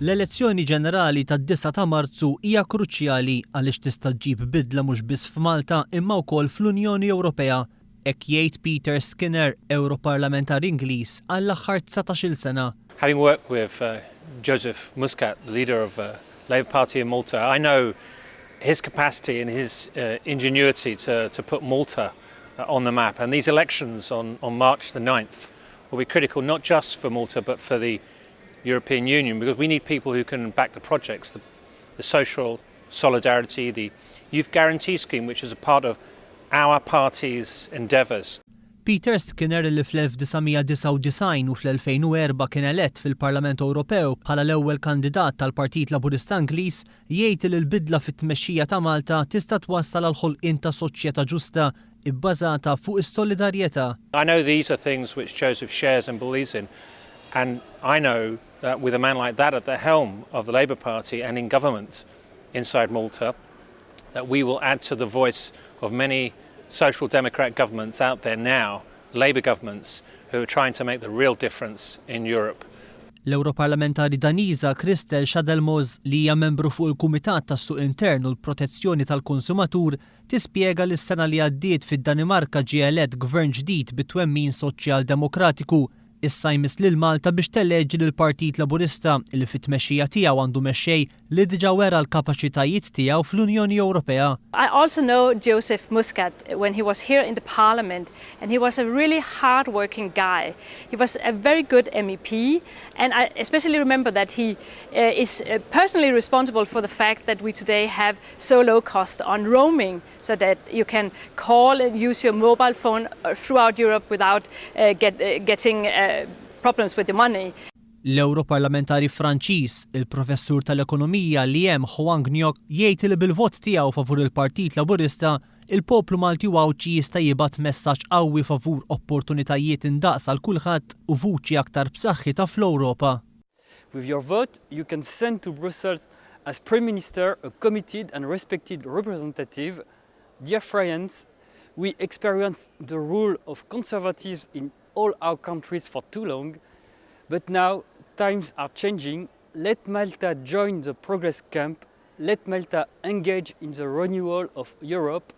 L-elezzjoni ġenerali tad-9 ta' Marzu hija kruċjali għaliex tista' ġġib bidla mhux biss f'Malta imma wkoll fl-Unjoni Ewropea. Hekk jgħid Peter Skinner, Ewroparlamentari Ingliż għall-aħħar 19-il sena. Having worked with Joseph Muscat, the leader of the Labour Party in Malta, I know his capacity and his ingenuity to put Malta on the map. And these elections on March the 9th will be critical not just for Malta but for the European Union, because we need people who can back the projects, the social solidarity, the youth guarantee scheme, which is a part of our party's endeavours. Peter Skinner li fl-1999 u fl-2004 kien elett fil-Parlament Ewropew bħala l-ewwel kandidat tal-Partit Laburista Ingliż jgħid li l-bidla fit-tmexxija ta' Malta tista' twassal għall-ħolqien ta' soċjeta ġusta bbażata fuq is-solidarjeta. I know these are things which Joseph shares and believes in, and I know that with a man like that at the helm of the Labour Party and in government inside Malta, that we will add to the voice of many social democrat governments out there now, Labour governments, who are trying to make the real difference in Europe. L-Ewroparlamentari Daniża Kristel Xadelmoz li hija membru fuq il-Kumitat tas-Suq Intern u l-Protezzjoni tal-Konsumatur tispjega li s-sena li għaddiet fid-Danimarka ġie elett gvern ġdid bit-twemmin soċjal-demokratiku. Issa jmiss lil Malta biex teleġġi lill-Partit Laburista li fit-tmexxija tiegħu għandu mexxej li diġà wera l-kapaċitajiet tiegħu fl-Unjoni Ewropea. I also know Joseph Muscat when he was here in the Parliament, and he was a really hard-working guy. He was a very good MEP, and I especially remember that he is personally responsible for the fact that we today have so low cost on roaming, so that you can call and use your mobile phone throughout Europe without getting problems with the money. L-Ewroparlamentari Franċiż, il-professur tal-ekonomija li hemm Juan Gnok jgħid li bil-vot tiegħu favur il-Partit Laburista, il-poplu Malti wawċi jista' jibgħat messaġġ qawwi favur opportunitajiet indaqs għal kulħadd u vuċi aktar b'saħħitha fl-Ewropa. With your vote, you can send to Brussels as Prime Minister a committed and respected representative. Dear friends, we experienced the rule of conservatives in all our countries for too long, but now times are changing. Let Malta join the progress camp. Let Malta engage in the renewal of Europe.